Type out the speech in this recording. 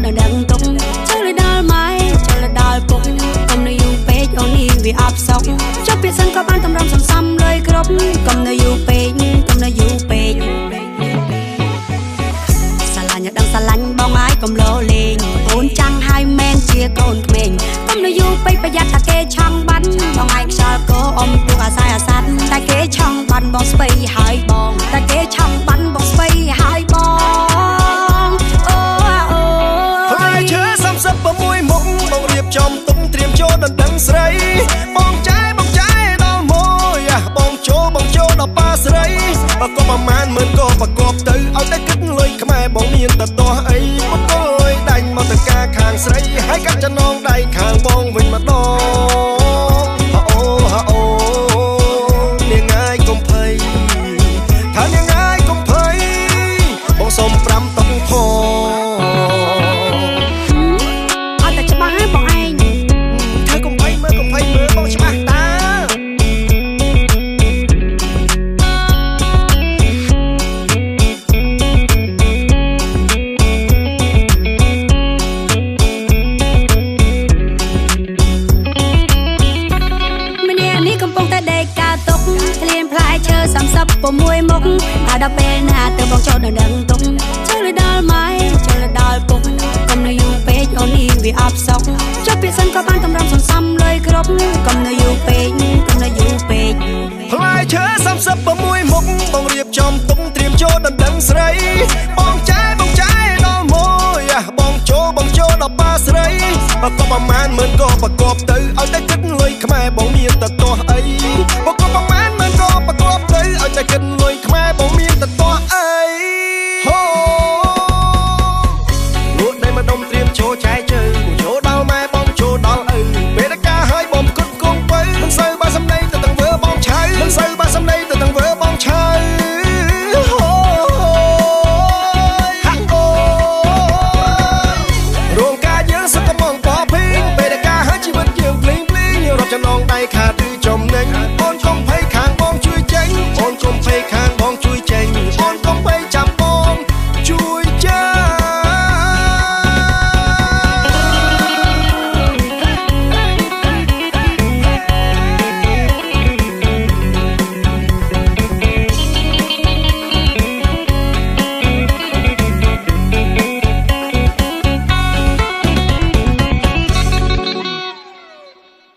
ដល់ដឹងទុកចូលដល់ម៉ៃចូលដល់ពុកកុំនៅយូរពេកអូននេះវាអបសក់ចុះពាក្យសិនក៏បានតម្រាំសំលុយគ្រប់កុំនៅយូរពេកកុំនៅយូរពេកស្រឡាញ់ដឹងស្រឡាញ់បងហើយកុំលោលេងអូនចាំងហើយមែនជាកូនក្មេងកុំនៅយូរពេកប្រយ័ត្នថាគេឆង់បាត់បងឯងខ្យល់កោអមទូអាសាយអាសាត់តែគេឆង់បាត់បងស្វ័យហើយបងតែគេឆង់បាត់បងស្វ័យហើយបងហើយឈើ36មុខបងរៀបចំទុំត្រៀមចូលដណ្ដឹងស្រីបងចែដល់មួយបងចូលដល់ប៉ាស្រីបើក៏ប្រមាណ10000ក៏ប្រកបទៅឲ្យតែគិតលុយខ្មែរបងមានតទាស់អីបងក៏លុយដាច់មកទៅការខាងស្រីហើយកាត់ចំណងដៃខាងបងវិញម្ដងអូនាងឯងកុំភ័យថានាងឯងកុំភ័យបងសុំ5តុកផងអត់តែច្បាស់បងឯងធ្វើកុំភ័យមើលបងច្បាស់តា6មុខហើយដល់ពេលណាទៅបងចូលដល់ដឹងទុកចូលដល់ម៉ៃចូលដល់ពុកកុំនៅយូរពេកអូននេះវាអបសក់ចុះពាក្យសិនក៏បានតម្រាំសំលុយគ្រប់កុំនៅយូរពេក